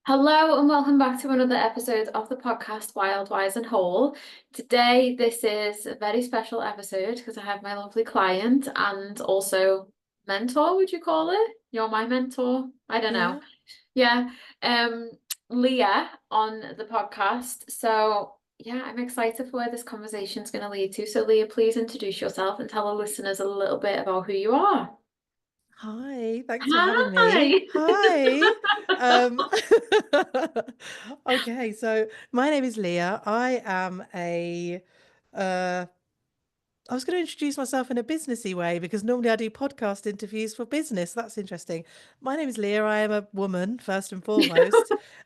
Hello and welcome back to another episode of the podcast Wild, Wise and Whole. Today, this is a very special episode because I have my lovely client and also mentor, would you call it? You're my mentor. I don't know. Yeah. Yeah. Um, Leah on the podcast. So yeah, I'm excited for where this conversation is going to lead to. So Leah, please introduce yourself and tell our listeners a little bit about who you are. Hi, thanks for having me. Hi. Hi. Um, okay, so my name is Leah. Uh, I was going to introduce myself in a businessy way because normally I do podcast interviews for business. That's interesting. My name is Leah. I am a woman, first and foremost.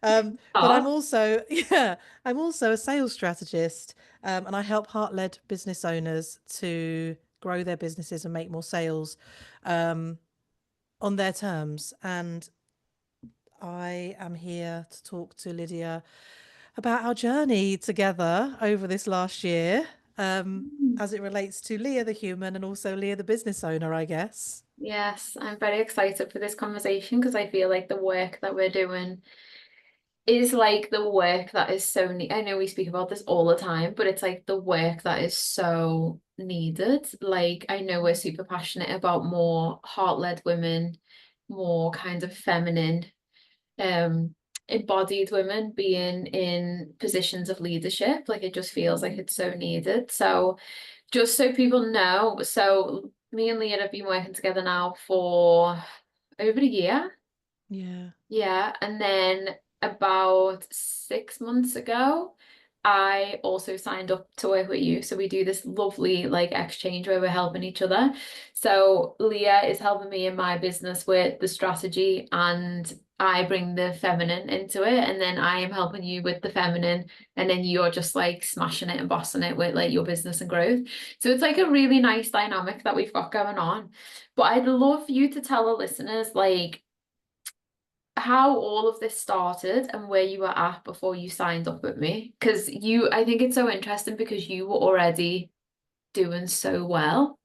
But I'm Oh, also, yeah, I'm also a sales strategist. And I help heart-led business owners to grow their businesses and make more sales. Um, on their terms. And I am here to talk to Lydia about our journey together over this last year, as it relates to Leah the human and also Leah the business owner, I guess. yes, I'm very excited for this conversation because I feel like the work that we're doing is like the work that is so neat. I know we speak about this all the time, but it's like the work that is so needed. Like, I know we're super passionate about more heart-led women, more kind of feminine, um, embodied women being in positions of leadership. Like, it just feels like it's so needed. So, just so people know, so me and Leah have been working together now for over a year. Yeah. Yeah, and then about 6 months ago, I also signed up to work with you. So we do this lovely like exchange where we're helping each other. So Leah is helping me in my business with the strategy and I bring the feminine into it. And then I am helping you with the feminine. And then you're just like smashing it and bossing it with like your business and growth. So it's like a really nice dynamic that we've got going on. But I'd love you to tell the listeners like how all of this started and where you were at before you signed up with me. Because I think it's so interesting because you were already doing so well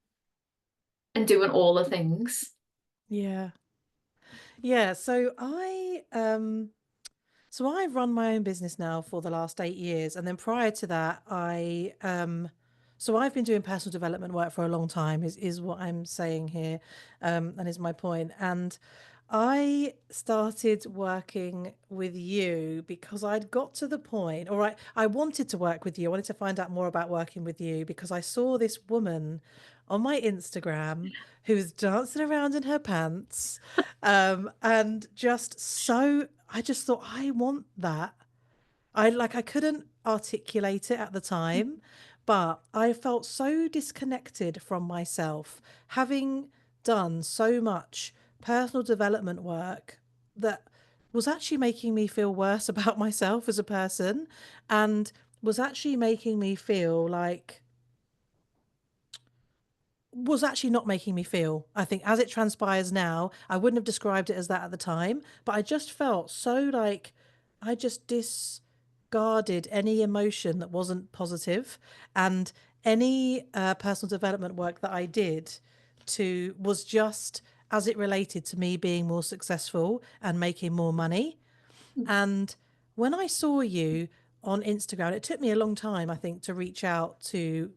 and doing all the things. Yeah. Yeah. So I've run my own business now for the last 8 years. And then prior to that, so I've been doing personal development work for a long time, is what I'm saying here, and is my point. And I started working with you because I'd got to the point, or I wanted to work with you. I wanted to find out more about working with you because I saw this woman on my Instagram who was dancing around in her pants, and just so I just thought I want that. I couldn't articulate it at the time, but I felt so disconnected from myself, having done so much personal development work that was actually making me feel worse about myself as a person, and was actually making me feel like was actually not making me feel. I think as it transpires now, I wouldn't have described it as that at the time, but I just felt so like I just discarded any emotion that wasn't positive, and any personal development work that I did to was just as it related to me being more successful and making more money. And when I saw you on Instagram, it took me a long time, I think, to reach out to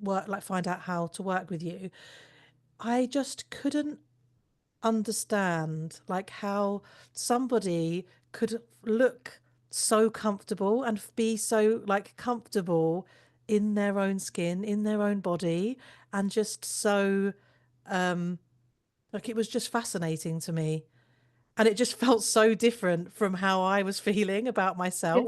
work, like find out how to work with you. I just couldn't understand like how somebody could look so comfortable and be so like comfortable in their own skin, in their own body, and just so um like it was just fascinating to me. And it just felt so different from how I was feeling about Yeah. myself,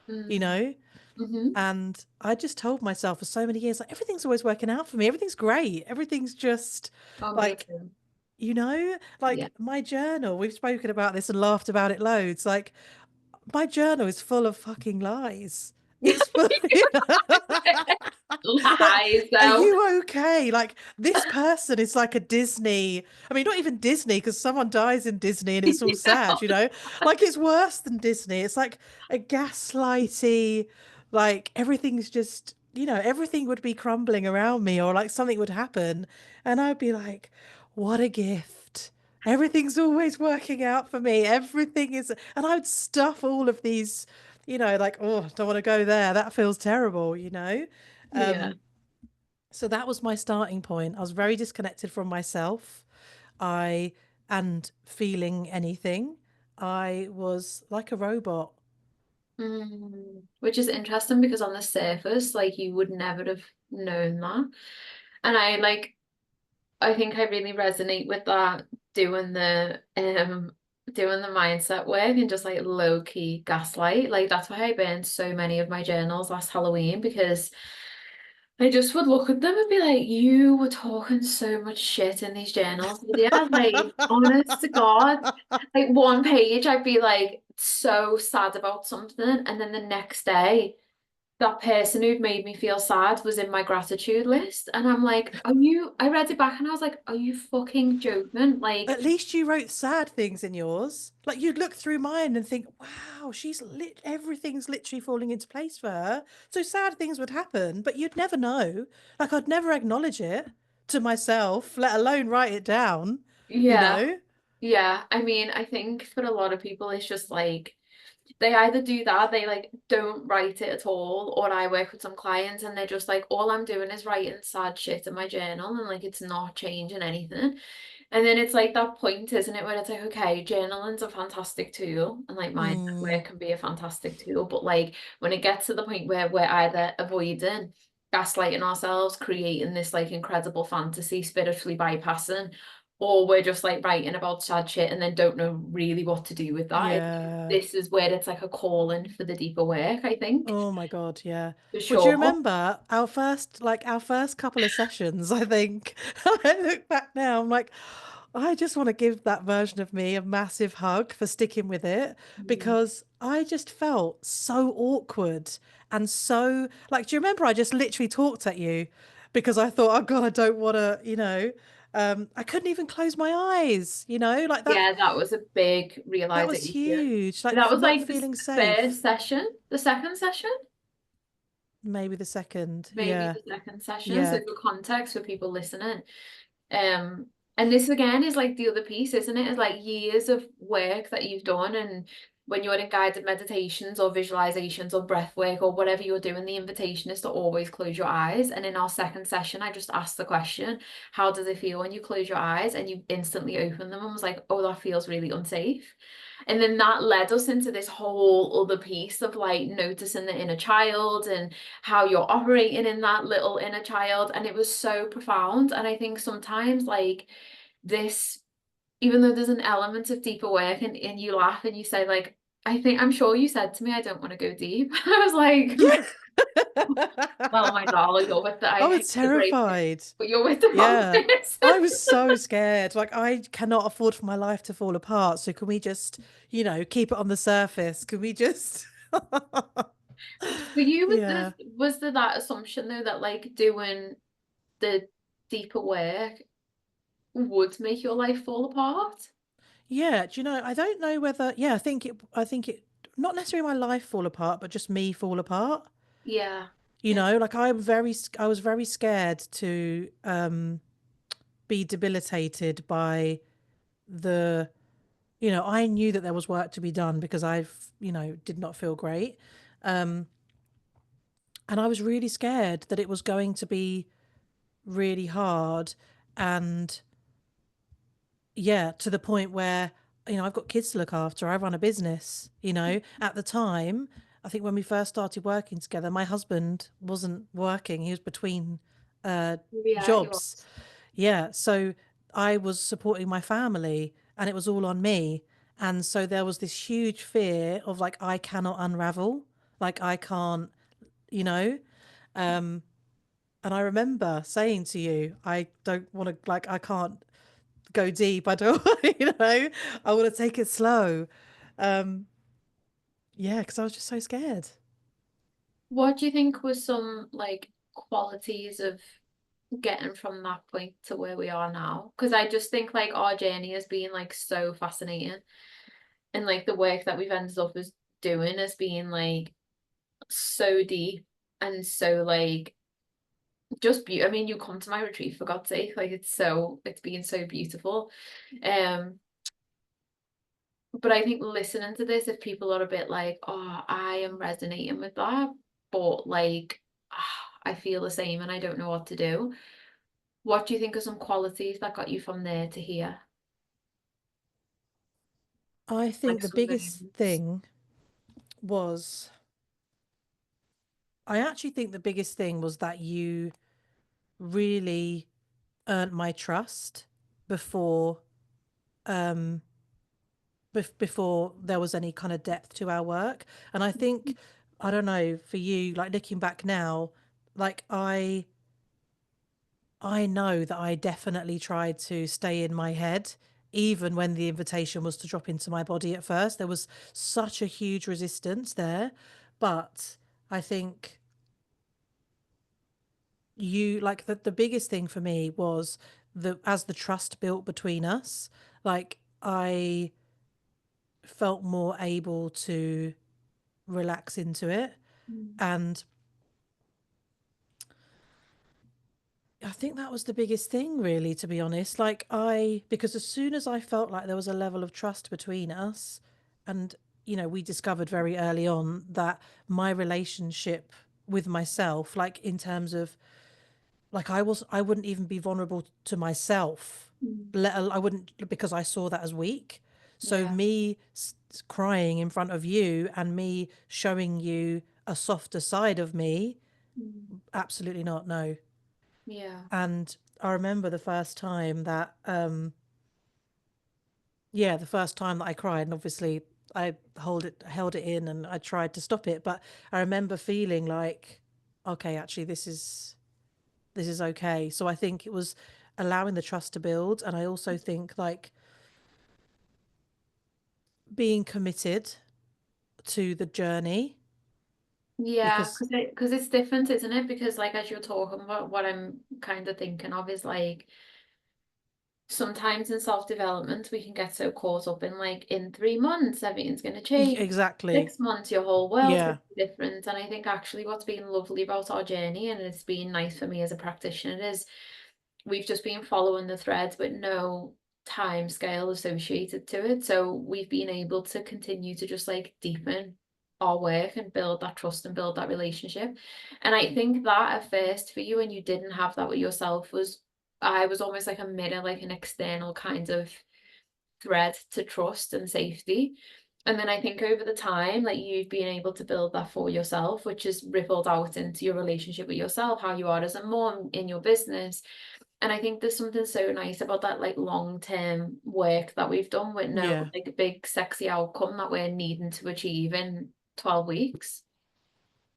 you Mm. know? Hmm. And I just told myself for so many years, like everything's always working out for me. Everything's great. Everything's just like, Amazing. like Yeah. my journal. We've spoken about this and laughed about it loads. Like my journal is full of fucking lies. It's full, like, Lies, are though. you okay? Like this person is like a Disney. I mean, not even Disney because someone dies in Disney and it's all sad, you know? Like it's worse than Disney. It's like a gaslighty, like everything's just, everything would be crumbling around me or like something would happen. And I'd be like, what a gift. Everything's always working out for me. Everything is, and I would stuff all of these, like, oh, don't want to go there. That feels terrible. Yeah. Um, so that was my starting point. I was very disconnected from myself. I, and feeling anything. I was like a robot. Which is interesting because on the surface, like you would never have known that. And I think I really resonate with that doing the mindset work and just like low key gaslight. Like that's why I burned so many of my journals last Halloween because I just would look at them and be like, you were talking so much shit in these journals. Yeah, like honest to God. Like one page I'd be like so sad about something and then the next day that person who'd made me feel sad was in my gratitude list. And I'm like, I read it back and I was like, are you fucking joking? Like, At least you wrote sad things in yours. Like you'd look through mine and think, wow, she's lit, everything's literally falling into place for her. So sad things would happen, but you'd never know. Like I'd never acknowledge it to myself, let alone write it down, you yeah, know? yeah. I mean, I think for a lot of people, it's just like they either do that, they like don't write it at all, or I work with some clients and they're just like, all I'm doing is writing sad shit in my journal and like it's not changing anything. And then it's like that point, isn't it, where it's like, okay, journaling's a fantastic tool and like mindset Mm, work can be a fantastic tool. But like when it gets to the point where we're either avoiding, gaslighting ourselves, creating this like incredible fantasy, spiritually bypassing, or we're just like writing about sad shit and then don't know really what to do with that. yeah. This is where it's like a calling for the deeper work, I think, Oh my God, yeah. for Well, do you sure. remember our first couple of sessions, I think. I look back now, I'm like, I just want to give that version of me a massive hug for sticking with it Mm. because I just felt so awkward and so like, do you remember I just literally talked at you because I thought, oh God, I don't want to. I couldn't even close my eyes, like that. Yeah, that was a big That was realization. huge. Like That was not like the feeling first safe. session, the second session, Maybe the second. maybe Yeah. the second session. So Yeah. for context for people listening, um, and this again is like the other piece, isn't it? Is like years of work that you've done, and when you're in guided meditations or visualizations or breath work or whatever you're doing, the invitation is to always close your eyes. And in our second session, I just asked the question, how does it feel when you close your eyes? And you instantly open them and was like, oh, that feels really unsafe. And then that led us into this whole other piece of like noticing the inner child and how you're operating in that little inner child. And it was so profound. And I think sometimes like this, even though there's an element of deeper work and you laugh and you say like, I'm sure you said to me, I don't want to go deep. I was like, Yeah. well, my darling, you're with I I hate was to break it, terrified. but you're with the wrong Yeah. person. I was so scared. Like, I cannot afford for my life to fall apart. So, can we just, keep it on the surface? Can we just. For you, Yeah. was there that assumption though that like doing the deeper work would make your life fall apart? Yeah. Do you know, I don't know whether. Yeah, I think it, not necessarily my life fall apart, but just me fall apart. Yeah. You And know, like I was very scared to be debilitated by the. I knew that there was work to be done because did not feel great. Um, and I was really scared that it was going to be really hard. And yeah, to the point where, I've got kids to look after. I run a business. At the time, I think when we first started working together, my husband wasn't working. He was between uh, yeah, you jobs. Yeah. So I was supporting my family and it was all on me. And so there was this huge fear of like, I cannot unravel. Like, I can't, you know? Um, and I remember saying to you, I don't want to, like, I can't go deep. I don't, I want to take it slow. Um, yeah, because I was just so scared. what do you think was some like qualities of getting from that point to where we are now? Because I just think like our journey has been like so fascinating and like the work that we've ended up as doing has been like so deep and so like just I mean, you come to my retreat for God's sake, like it's been so beautiful. Um, but I think listening to this, if people are a bit like, oh, I am resonating with that, but like I feel the same and I don't know what to do. What do you think are some qualities that got you from there to here? I Like think the some biggest names. thing was, I actually think the biggest thing was that you really earned my trust before um before there was any kind of depth to our work. And I think, I don't know, for you, like looking back now, like I know that I definitely tried to stay in my head, even when the invitation was to drop into my body at first. There was such a huge resistance there. But I think you, like, the biggest thing for me was the as the trust built between us, like I felt more able to relax into it. Mm. And I think that was the biggest thing, really, to be honest. Like, because as soon as I felt like there was a level of trust between us, and, we discovered very early on that my relationship with myself, like, in terms of, like, I wouldn't even be vulnerable to myself, Mm. I wouldn't, because I saw that as weak. So, Yeah. me crying in front of you and me showing you a softer side of me, Mm. absolutely not, no. Yeah. And I remember the first time that, yeah, the first time that I cried, and obviously I held it in, and I tried to stop it. But I remember feeling like, okay, actually, this is okay. So I think it was allowing the trust to build, and I also think like being committed to the journey, Yeah, because because it's different, isn't it? Because like as you're talking about, what I'm kind of thinking of is like sometimes in self-development we can get so caught up in like in 3 months everything's going to change. exactly, 6 months your whole world's going yeah, to be different. And I think actually what's been lovely about our journey, and it's been nice for me as a practitioner, is we've just been following the threads with no time scale associated to it. So we've been able to continue to just like deepen our work and build that trust and build that relationship. And I think that at first for you, when you didn't have that with yourself, was I was almost like a mirror, like an external kind of thread to trust and safety. And then I think over the time, like you've been able to build that for yourself, which has rippled out into your relationship with yourself, how you are as a mom, in your business. And I think there's something so nice about that like long-term work that we've done with no yeah, like big sexy outcome that we're needing to achieve in 12 weeks.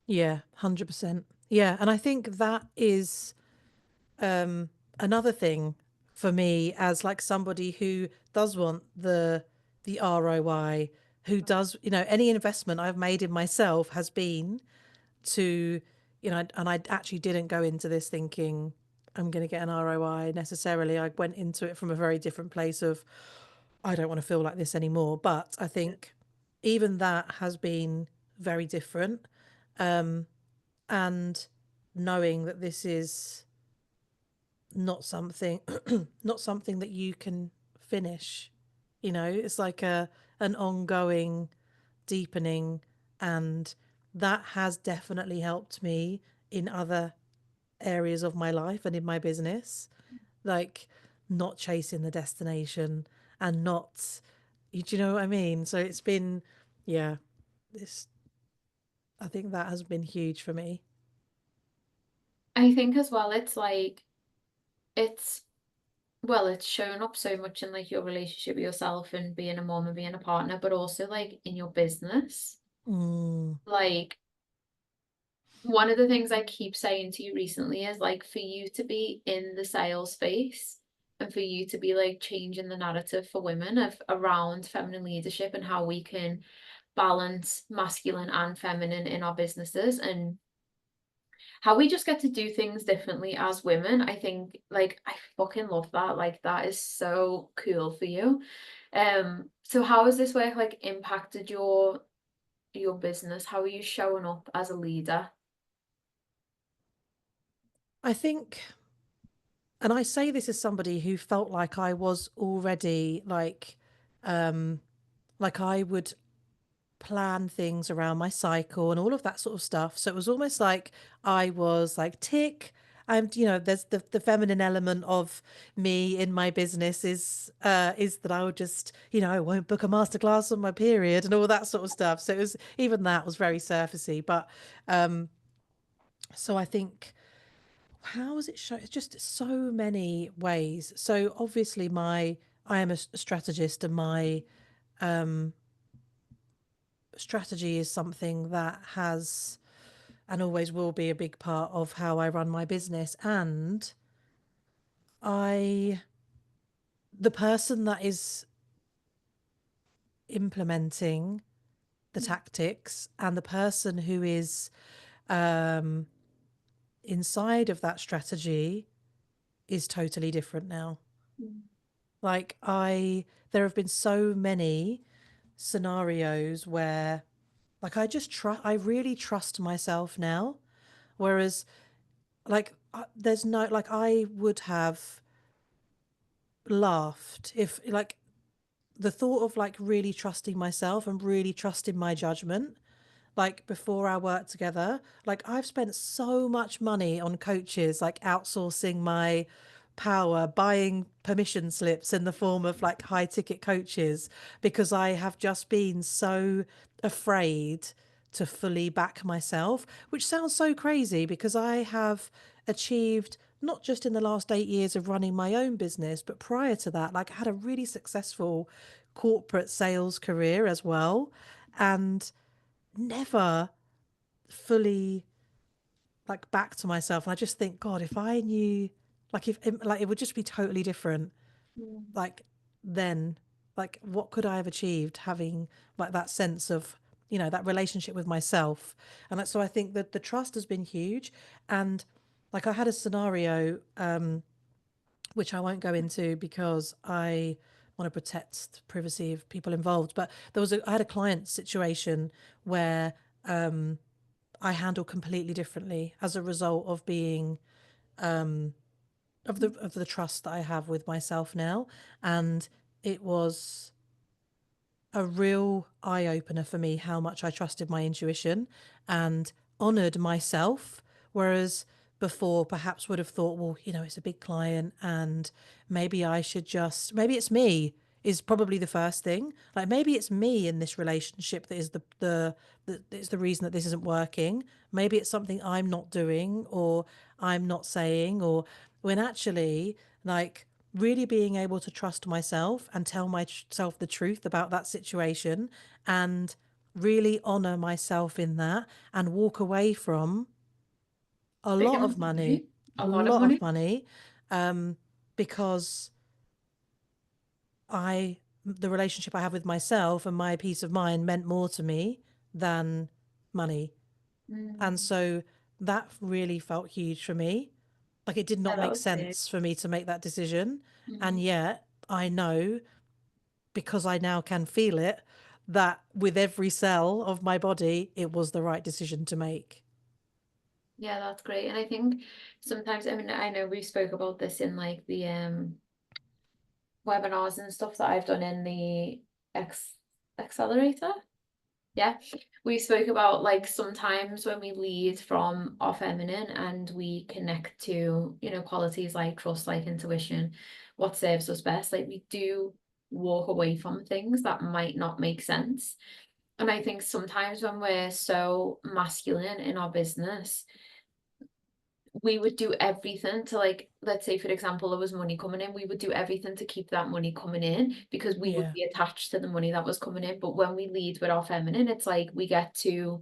yeah, 100%, yeah. And I think that is, another thing for me, as like somebody who does want the ROI, who does, any investment I've made in myself has been to, and I actually didn't go into this thinking I'm going to get an ROI necessarily. I went into it from a very different place of, I don't want to feel like this anymore. But I think even that has been very different. Um, and knowing that this is not something not something that you can finish. It's like a an ongoing deepening, and that has definitely helped me in other areas of my life and in my business, like not chasing the destination, and not, do you know what I mean? So it's been, yeah, this, I think that has been huge for me. I think as well, it's like it's well, it's shown up so much in like your relationship with yourself and being a mom and being a partner, but also like in your business. Mm, Like one of the things I keep saying to you recently is like for you to be in the sales space and for you to be like changing the narrative for women of around feminine leadership and how we can balance masculine and feminine in our businesses and how we just get to do things differently as women. I think like I fucking love that. Like that is so cool for you. So how has this work like impacted your business? How are you showing up as a leader? I think, and I say this as somebody who felt like I was already like I would plan things around my cycle and all of that sort of stuff. So it was almost like I was like, tick. And there's the feminine element of me in my business is that I would just, I won't book a masterclass on my period and all that sort of stuff. So it was, even that was very surfacey. But so I think, how is it shown? It's just so many ways. So obviously I am a strategist, and my um strategy is something that has and always will be a big part of how I run my business. And I, the person that is implementing the tactics and the person who is um, inside of that strategy is totally different now. Mm. Like, there have been so many scenarios where, like, I really trust myself now. Whereas, like, there's no, like, I would have laughed if, like, the thought of like really trusting myself and really trusting my judgment, like before our work together, like I've spent so much money on coaches, like outsourcing my power, buying permission slips in the form of like high ticket coaches, because I have just been so afraid to fully back myself, which sounds so crazy because I have achieved, not just in the last 8 years of running my own business, but prior to that, like I had a really successful corporate sales career as well, and never fully like back to myself. And I just think, God, if I knew, like, if like it would just be totally different. Mm. Like, then, like, what could I have achieved having like that sense of, that relationship with myself? And that's, so I think that the trust has been huge. And like, I had a scenario, which I won't go into because I want to protect the privacy of people involved. But I had a client situation where I handle completely differently as a result of being of the trust that I have with myself now. And it was a real eye opener for me how much I trusted my intuition and honored myself. Whereas before, perhaps would have thought, well, it's a big client and maybe it's me is probably the first thing. Like, maybe it's me in this relationship that is that is the reason that this isn't working. Maybe it's something I'm not doing or I'm not saying, or when actually, like, really being able to trust myself and tell myself the truth about that situation and really honor myself in that and walk away from a Big lot of amount of money, money, a a lot of lot of money. money, because the relationship I have with myself and my peace of mind meant more to me than money. And Mm. so that really felt huge for me. Like, it did Yeah, not that make was big. sense for me to make that decision. And Mm. yet I know, because I now can feel it, that with every cell of my body, it was the right decision to make. Yeah, that's great. And I think sometimes, I mean, I know we spoke about this in like the webinars and stuff that I've done in the X accelerator. Yeah, we spoke about like sometimes when we lead from our feminine and we connect to, qualities like trust, like intuition, what serves us best, like we do walk away from things that might not make sense. And I think sometimes when we're so masculine in our business, we would do everything to, like, let's say for example there was money coming in, we would do everything to keep that money coming in because we would Yeah. be attached to the money that was coming in. But when we lead with our feminine, it's like we get to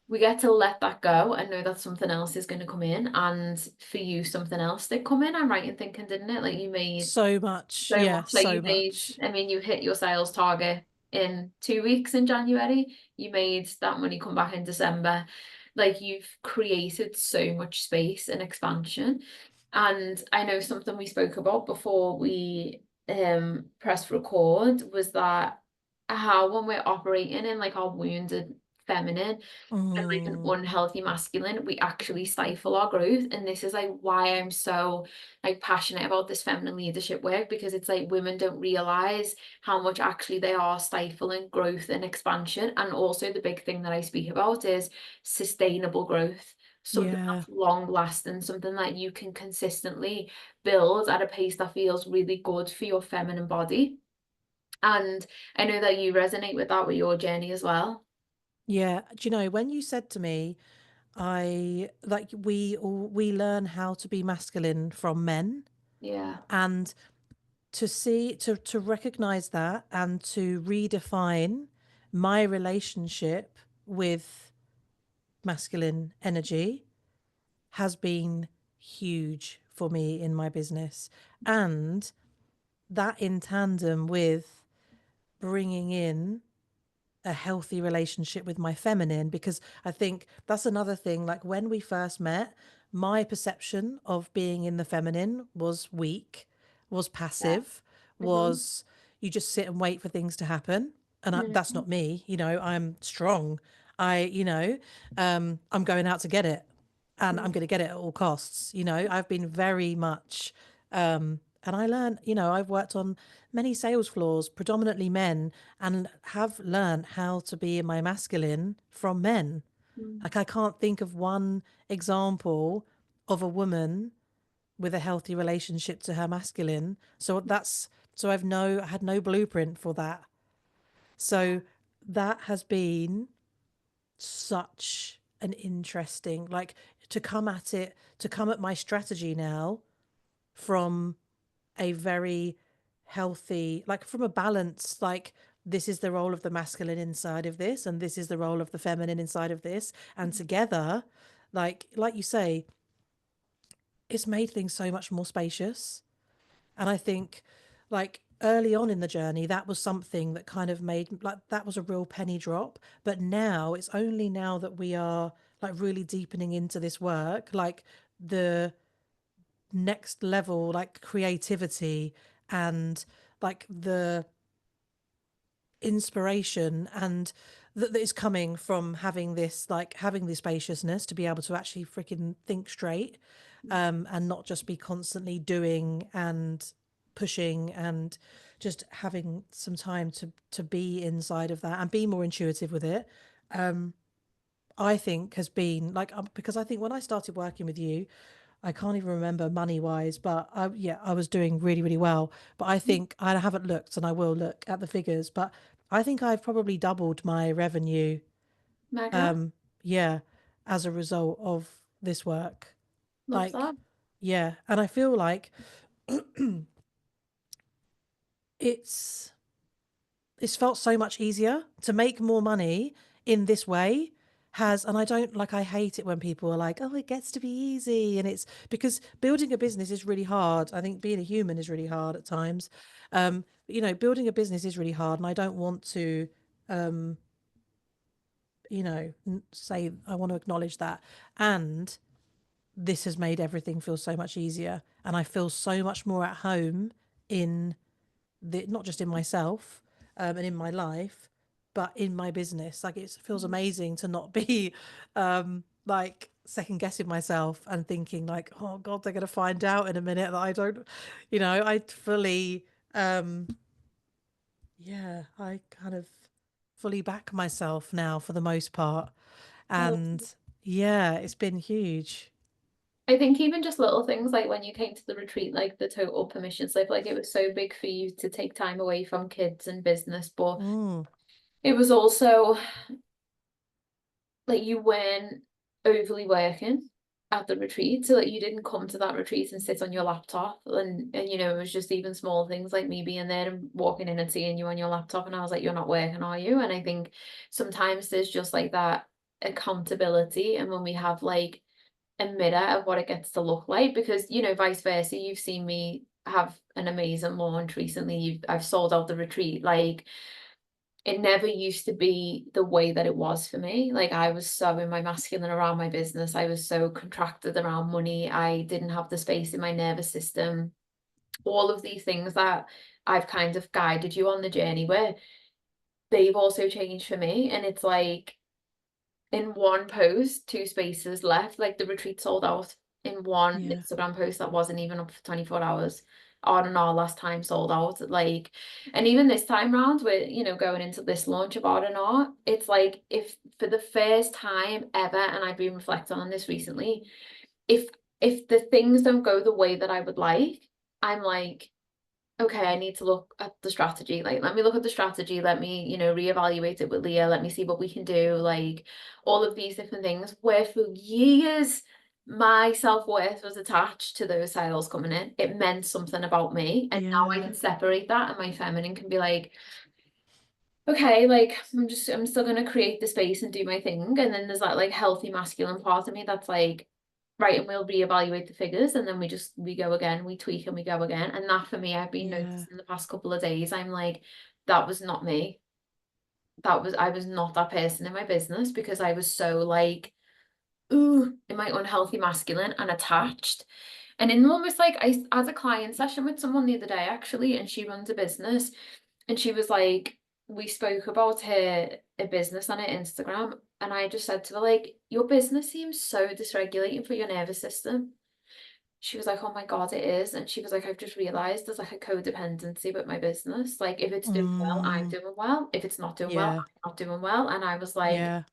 let that go and know that something else is going to come in. And for you, something else did come in. I'm right in thinking, didn't it? Like you made So much. so Yeah, much. Like so you made, much. I mean, you hit your sales target in 2 weeks in January. You made that money come back in December. Like you've created so much space and expansion. And I know something we spoke about before we pressed record was that how when we're operating in like our wounded feminine and like an Mm, unhealthy masculine, we actually stifle our growth. And this is like why I'm so like passionate about this feminine leadership work, because it's like women don't realize how much actually they are stifling growth and expansion. And also the big thing that I speak about is sustainable growth. Something yeah. that's long lasting, something that you can consistently build at a pace that feels really good for your feminine body. And I know that you resonate with that with your journey as well. Yeah. Do you know, when you said to me, I like we learn how to be masculine from men, Yeah. and to see to recognize that and to redefine my relationship with masculine energy has been huge for me in my business. And that in tandem with bringing in a healthy relationship with my feminine, because I think that's another thing. Like when we first met, my perception of being in the feminine was weak, was Yeah. passive, Mm-hmm. was you just sit and wait for things to happen. And that's Mm-hmm. not me, I'm strong. I'm going out to get it, and I'm going to get it at all costs. I've been very much, and I learned, I've worked on many sales floors, predominantly men, and have learned how to be in my masculine from men. Mm-hmm. Like I can't think of one example of a woman with a healthy relationship to her masculine. So I had no blueprint for that. So that has been such an interesting, like, to come at my strategy now from a very healthy, like from a balance, like this is the role of the masculine inside of this, and this is the role of the feminine inside of this, and together, like you say, it's made things so much more spacious. And I think, like, early on in the journey, that was something that kind of made, like, that was a real penny drop. But now it's only now that we are like really deepening into this work, like the next level, like creativity and like the inspiration and that is coming from having this spaciousness to be able to actually freaking think straight, and not just be constantly doing and pushing, and just having some time to be inside of that and be more intuitive with it. I think has been like, because I think when I started working with you, I can't even remember money wise, but I was doing really, really well. But I think I haven't looked, and I will look at the figures, but I think I've probably doubled my revenue. Mega. Um, yeah, as a result of this work. Love Like, that. yeah. And I feel like it's it's felt so much easier to make more money in this way. And I don't like, I hate it when people are like, oh, it gets to be easy. And it's because building a business is really hard. I think being a human is really hard at times. Building a business is really hard. And I don't want to, um, say, I want to acknowledge that. And this has made everything feel so much easier. And I feel so much more at home in not just in myself, and in my life, but in my business. Like it feels amazing to not be like second guessing myself and thinking like, oh God, they're gonna find out in a minute that I don't, I fully I kind of fully back myself now for the most part. I love And yeah, it's been huge. I think even just little things like when you came to the retreat, like the total permission slip, like it was so big for you to take time away from kids and business, but Mm, it was also like you weren't overly working at the retreat, so that you didn't come to that retreat and sit on your laptop, and it was just even small things like me being there and walking in and seeing you on your laptop, and I was like, you're not working, are you? And I think sometimes there's just like that accountability, and when we have like a mirror of what it gets to look like, because vice versa, you've seen me have an amazing launch recently. I've sold out the retreat. Like it never used to be the way that it was for me. Like I was so in my masculine around my business. I was so contracted around money. I didn't have the space in my nervous system. All of these things that I've kind of guided you on the journey with, they've also changed for me. And it's like in one post, 2 spaces left. Like the retreat sold out in one Yeah. Instagram post that wasn't even up for 24 hours. On and on last time sold out. Like, and even this time round, we're, going into this launch of on and on, it's like if for the first time ever, and I've been reflecting on this recently, if if the things don't go the way that I would like, I'm like, okay, I need to look at the strategy. Like, let me look at the strategy. Let me, reevaluate it with Leah. Let me see what we can do. Like, all of these different things. Where for years, my self-worth was attached to those sales coming in. It meant something about me. And now I Yeah. can separate that, and my feminine can be like, okay, like I'm still gonna create the space and do my thing. And then there's that like healthy masculine part of me that's like, right, and we'll reevaluate the figures, and then we go again, we tweak and we go again. And that for me, I've been Yeah. noticing the past couple of days, I'm like, that was not me. I was not that person in my business because I was so like, ooh, in my unhealthy masculine and attached. And in almost like I had a client session with someone the other day actually, and she runs a business, and she was like, we spoke about her business on her Instagram, and I just said to her, like, your business seems so dysregulating for your nervous system. She was like, oh my God, it is. And she was like, I've just realized there's like a codependency with my business. Like, if it's doing well, I'm Mm, doing well. If it's not doing well, yeah. I'm not doing well. And I was like, Yeah.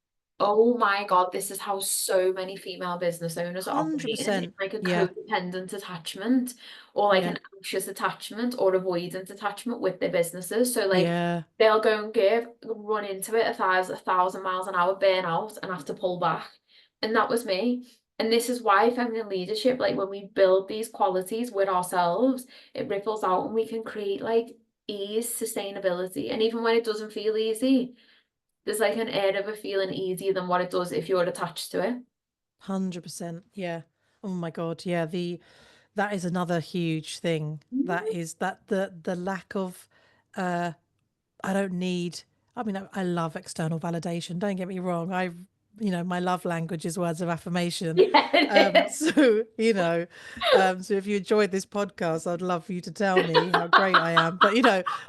oh my God, this is how so many female business owners are operating. It's 100%. like a Yeah. codependent attachment or like Yeah. an anxious attachment or avoidant attachment with their businesses. So like Yeah. they'll go and run into it a thousand miles an hour, burn out and have to pull back. And that was me. And this is why feminine leadership, like when we build these qualities with ourselves, it ripples out and we can create like ease, sustainability. And even when it doesn't feel easy, there's like an air of a feeling easier than what it does if you're attached to it. 100%. Yeah. Oh my God. Yeah. That is another huge thing. That is that the lack of uh I don't need, I mean, I love external validation. Don't get me wrong. My love language is words of affirmation. Yeah, Um, it so, you know, so if you enjoyed this podcast, I'd love for you to tell me how great I am. But,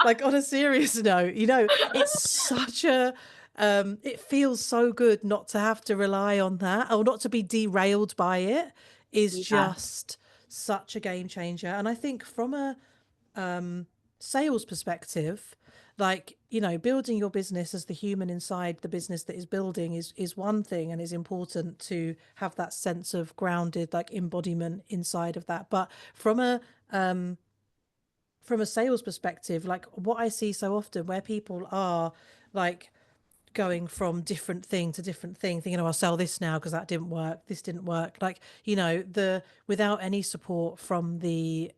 like on a serious note, it's such it feels so good not to have to rely on that or not to be derailed by it is is. Yeah, just such a game changer. And I think from a sales perspective, like building your business as the human inside the business that is building is one thing, and is important to have that sense of grounded like embodiment inside of that. But from a sales perspective, like what I see so often where people are like going from different thing to different thing, thinking, oh, I'll sell this now because that didn't work, this didn't work, like the without any support from the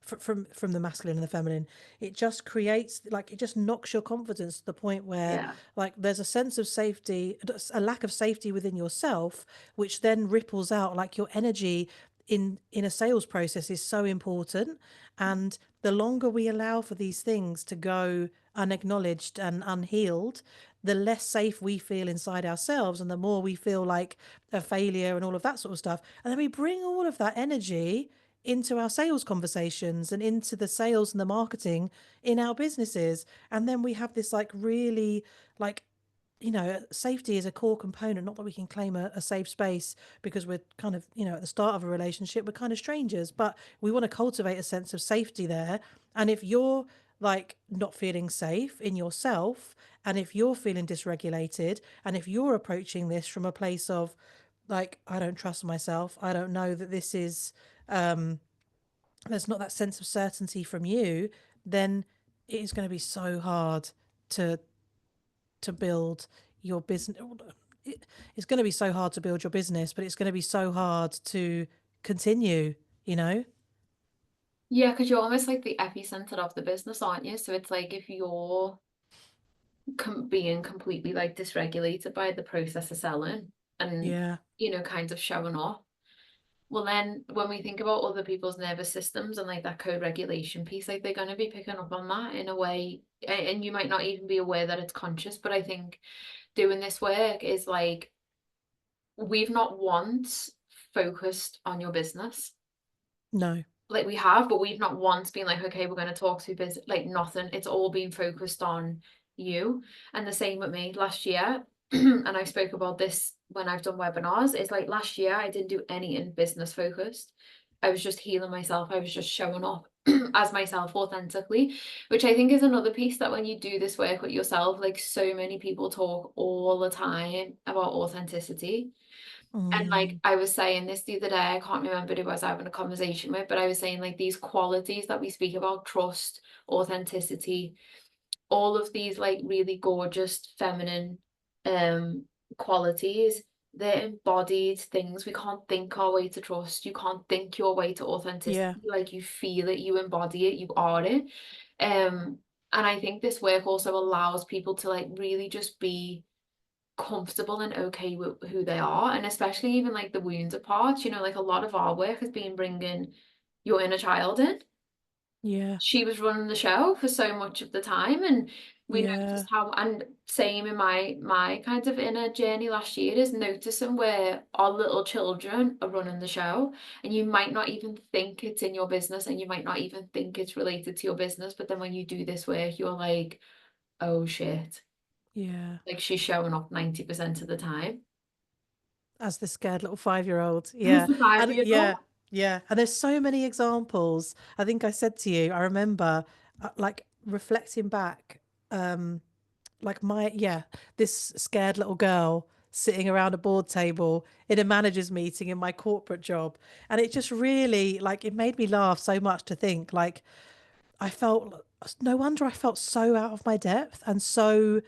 from the masculine and the feminine, it just creates, like, it just knocks your confidence to the point where yeah, like there's a sense of safety, a lack of safety within yourself, which then ripples out. Like your energy in a sales process is so important, and the longer we allow for these things to go unacknowledged and unhealed, the less safe we feel inside ourselves, and the more we feel like a failure and all of that sort of stuff. And then we bring all of that energy into our sales conversations and into the sales and the marketing in our businesses. And then we have this like really like, safety is a core component. Not that we can claim a safe space because we're kind of, at the start of a relationship, we're kind of strangers, but we want to cultivate a sense of safety there. And if you're like not feeling safe in yourself, and if you're feeling dysregulated, and if you're approaching this from a place of like, I don't trust myself, I don't know that this is, there's not that sense of certainty from you, then it is going to be so hard to build your business. It's going to be so hard to build your business, but it's going to be so hard to continue, you know? yeah, because you're almost like the epicenter of the business, aren't you? So it's like if you're being completely like dysregulated by the process of selling and Yeah. kind of showing off. Well, then when we think about other people's nervous systems and like that code regulation piece, like they're going to be picking up on that in a way, and you might not even be aware that it's conscious. But I think doing this work is like we've not once focused on your business. No. Like we have, but we've not once been like, okay, we're going to talk through business, like nothing. It's all been focused on you. And the same with me last year. and I spoke about this when I've done webinars, is like last year I didn't do anything business focused. I was just healing myself. I was just showing up as myself authentically, which I think is another piece that when you do this work with yourself, like so many people talk all the time about authenticity. And like Mm, I was saying this the other day, I can't remember who I was having a conversation with, but I was saying like these qualities that we speak about, trust, authenticity, all of these like really gorgeous feminine um qualities, they're embodied things. We can't think our way to trust. You can't think your way to yeah, authenticity. Like you feel it, you embody it, you are it. um and I think this work also allows people to like really just be comfortable and okay with who they are, and especially even like the wounded parts, like a lot of our work has been bringing your inner child in. yeah, She was running the show for so much of the time, and we yeah, noticed how, and same in my kind of inner journey last year, is noticing where our little children are running the show, and you might not even think it's in your business, and you might not even think it's related to your business, but then when you do this work you're like, oh shit, yeah. like she's showing up 90% of the time. As the scared little 5-year-old. As Yeah. the And 5 years old. yeah, yeah. And there's so many examples. I think I said to you, I remember like reflecting back, um, like this scared little girl sitting around a board table in a manager's meeting in my corporate job. And it just really, like, it made me laugh so much to think, like, I felt, no wonder I felt so out of my depth and so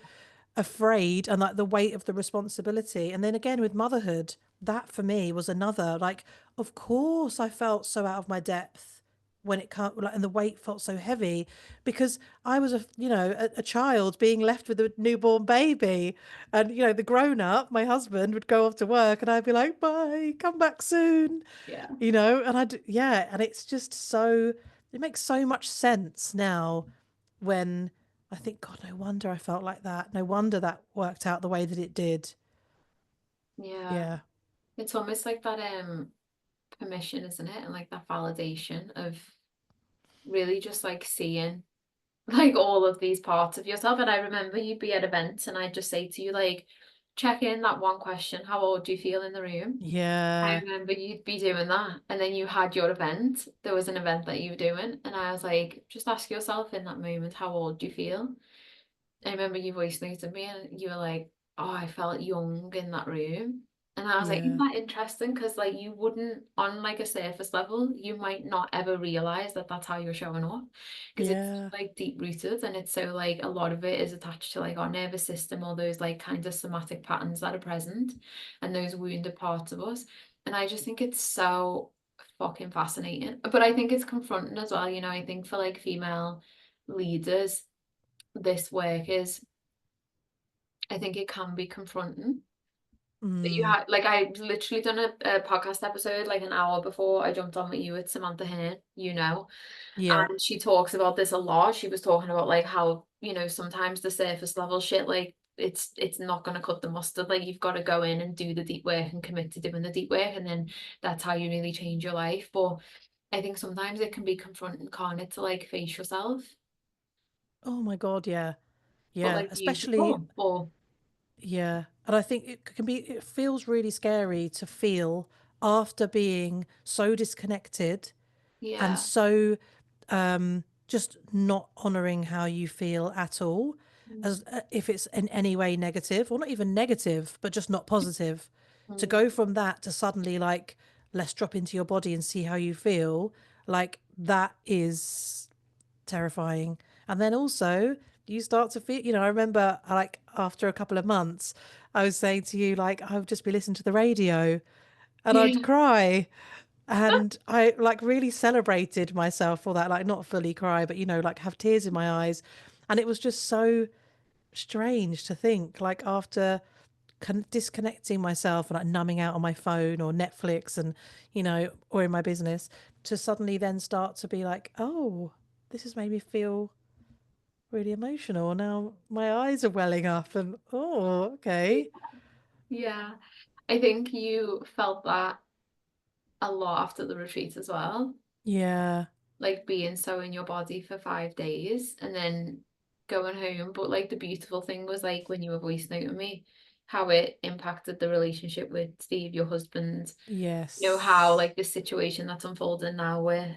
afraid and like the weight of the responsibility. And then again with motherhood, that for me was another, like, of course I felt so out of my depth when it can't, like, and the weight felt so heavy because I was a child being left with a newborn baby. And the grown up, my husband, would go off to work and I'd be like, bye, come back soon. Yeah. And yeah, and it's just so, it makes so much sense now when I think, God, no wonder I felt like that. No wonder that worked out the way that it did. Yeah. Yeah. It's almost like that permission, isn't it? And like that validation of really just like seeing like all of these parts of yourself. And I remember you'd be at events and I'd just say to you, like, check in that one question, how old do you feel in the room? I Yeah. remember you'd be doing that. And then you had your event. There was an event that you were doing. And I was like, just ask yourself in that moment, how old do you feel? I remember you voice noted me and you were like, oh, I felt young in that room. And I was like, isn't Yeah. that interesting? Because like you wouldn't, on like a surface level, you might not ever realize that that's how you're showing up, because it's Yeah. like deep rooted, and it's so like a lot of it is attached to like our nervous system, all those like kind of somatic patterns that are present and those wounded parts of us. And I just think it's so fucking fascinating. But I think it's confronting as well. I think for like female leaders, this work is, I think it can be confronting. That you Mm. had, like, I literally done a podcast episode like an hour before I jumped on with you with Samantha Hearn, Yeah. and she talks about this a lot. She was talking about like how, sometimes the surface level shit, like it's not gonna cut the mustard. Like you've got to go in and do the deep work and commit to doing the deep work, and then that's how you really change your life. But I think sometimes it can be confronting, can't it, to like face yourself, Oh my God. Yeah. but Yeah. like Especially, beautiful. Or yeah. And I think it feels really scary to feel after being so disconnected and yeah. so just not honoring how you feel at all, Mm, as if it's in any way negative or not even negative but just not positive, to mm, go from that to suddenly, like, let's drop into your body and see how you feel, like that is terrifying. And then also you start to feel, I remember, like, after a couple of months I was saying to you, like, I would just be listening to the radio and I'd yeah. cry, and I, like, really celebrated myself for that, like not fully cry, but like have tears in my eyes. And it was just so strange to think, like, after disconnecting myself and like numbing out on my phone or Netflix and, or in my business, to suddenly then start to be like, oh, this has made me feel really emotional. Now my eyes are welling up and, oh, okay. Yeah. I think you felt that a lot after the retreat as well. Yeah. Like being so in your body for 5 days and then going home. But like the beautiful thing was like when you were voice noting me, how it impacted the relationship with Steve, your husband. You know, how Yes. like this situation that's unfolding now with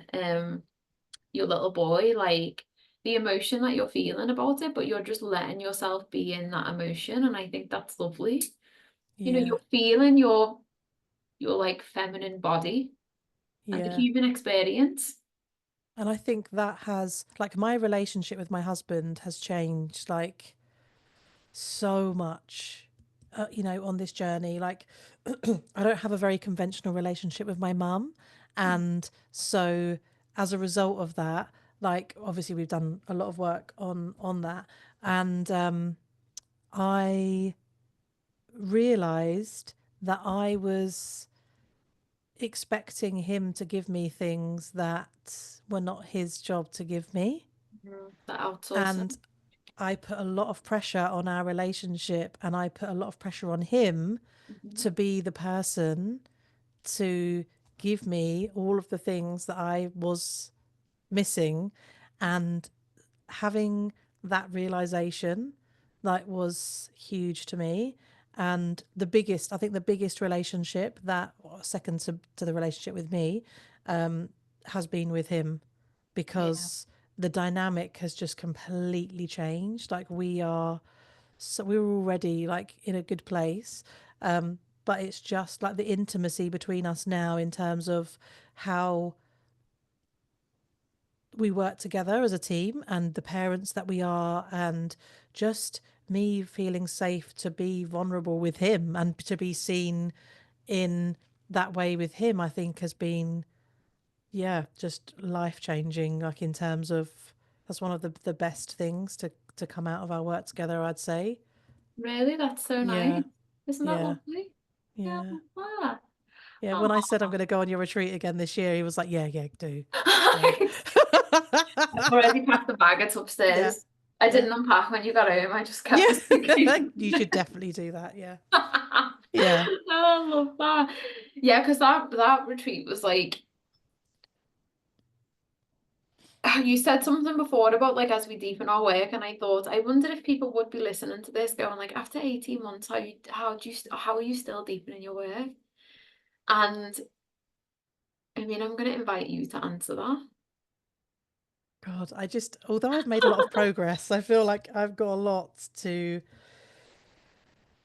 your little boy, like the emotion that you're feeling about it, but you're just letting yourself be in that emotion. And I think that's lovely. You know, Yeah. you're feeling your like feminine body and the Yeah. human experience. And I think that has, like, my relationship with my husband has changed, like, so much, on this journey. Like, I don't have a very conventional relationship with my mum. And so, as a result of that, like, obviously, we've done a lot of work on that. And I realized that I was expecting him to give me things that were not his job to give me. The And outsourcing. I put a lot of pressure on our relationship, and I put a lot of pressure on him Mhm. to be the person to give me all of the things that I was missing. And having that realization, like, was huge to me. And I think the biggest relationship that, second to the relationship with me, has been with him, Yeah. because the dynamic has just completely changed. Like, we were already like in a good place. But it's just like the intimacy between us now, in terms of how we work together as a team, and the parents that we are, and just me feeling safe to be vulnerable with him and to be seen in that way with him, I think has been, yeah, just life changing. Like, in terms of, that's one of the best things to come out of our work together, I'd say. Really? That's so Yeah. nice. Isn't that Yeah. lovely? Yeah, I Yeah. love that. Yeah, when I said I'm Oh. going to go on your retreat again this year, he was like, "Yeah, yeah, do, yeah, I've already packed the bag. It's yeah, upstairs. I yeah, didn't unpack when you got home. I just kept the yeah." suitcase. You should definitely do that. Yeah, Oh, yeah. I love that. Yeah, because that retreat was like you said something before about like as we deepen our work, and I thought I wondered if people would be listening to this going like after 18 months, how are you still deepening your work? And I mean, I'm going to invite you to answer that. God, although I've made a lot of progress, I feel like I've got a lot to.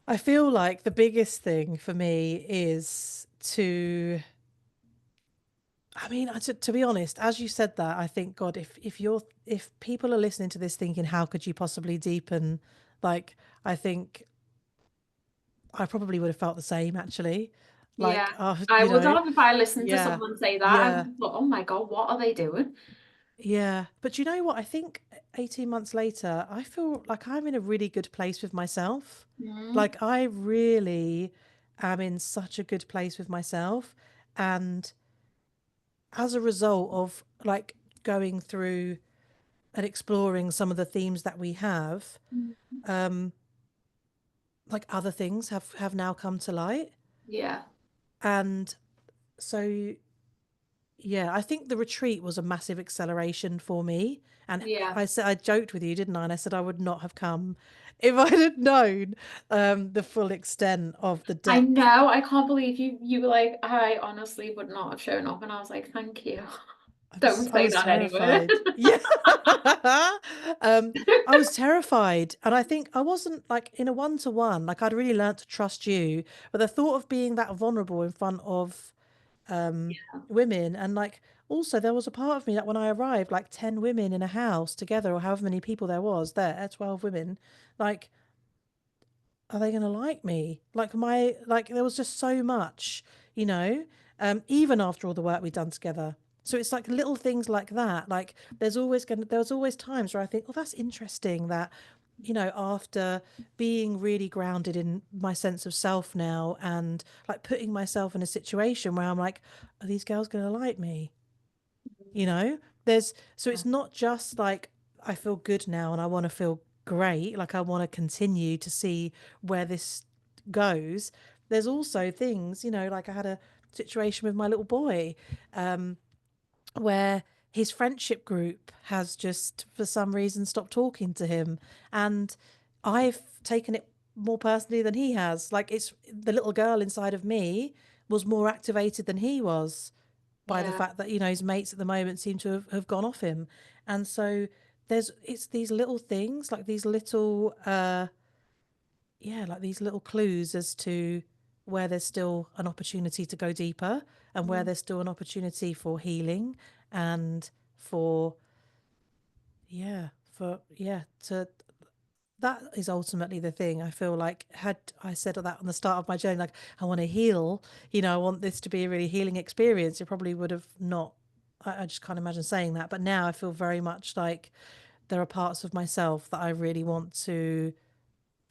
I feel like the biggest thing for me is to. I mean, to be honest, as you said that, I think, God, if people are listening to this thinking, how could you possibly deepen? Like, I think I probably would have felt the same, actually. Yeah, Like, I would have if I listened to yeah, someone say that. I would yeah, have thought, oh my God, what are they doing? yeah. But you know what? I think 18 months later, I feel like I'm in a really good place with myself. Mm, Like, I really am in such a good place with myself. And as a result of like going through and exploring some of the themes that we have, um, like, other things have now come to light. yeah, And so, yeah, I think the retreat was a massive acceleration for me. And yeah. I joked with you, didn't I? And I said I would not have come if I had known the full extent of the I depth. know. I can't believe you were like, I honestly would not have shown up. And I was like, thank you. Don't I say was that anywhere. terrified. Yeah. um, I was terrified. And I think I wasn't like in a one-to-one, like, I'd really learnt to trust you. But the thought of being that vulnerable in front of um women, and like, also there was a part of me that when I arrived, like 10 women in a house together, or however many people there was there, 12 women, like, are they going to like me? Like, there was just so much, you know, even after all the work we'd done together. So it's like little things like that. Like, there's always times where I think, well, that's interesting that, after being really grounded in my sense of self now, and like putting myself in a situation where I'm like, are these girls going to like me? you know so it's not just like I feel good now and I want to feel great, like I want to continue to see where this goes. There's also things, like I had a situation with my little boy, where his friendship group has just for some reason stopped talking to him, and I've taken it more personally than he has. Like it's the little girl inside of me was more activated than he was by the Yeah. fact that, you know, his mates at the moment seem to have gone off him. And so it's these little things, like these little yeah, like these little clues as to where there's still an opportunity to go deeper and where Mm. there's still an opportunity for healing and for yeah, to that is ultimately the thing. I feel like had I said that on the start of my journey, like I want to heal, you know, I want this to be a really healing experience, it probably would have not. I just can't imagine saying that. But now I feel very much like there are parts of myself that I really want to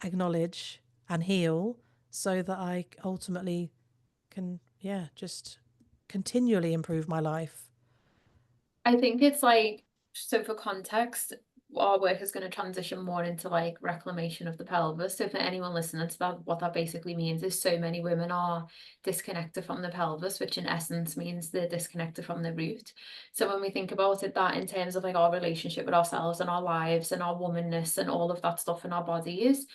acknowledge and heal so that I ultimately can, yeah, just continually improve my life. I think it's like, so for context, our work is going to transition more into like reclamation of the pelvis. So for anyone listening to that, what that basically means is so many women are disconnected from the pelvis, which in essence means they're disconnected from the root. So when we think about it, that in terms of like our relationship with ourselves and our lives and our womanness and all of that stuff in our bodies,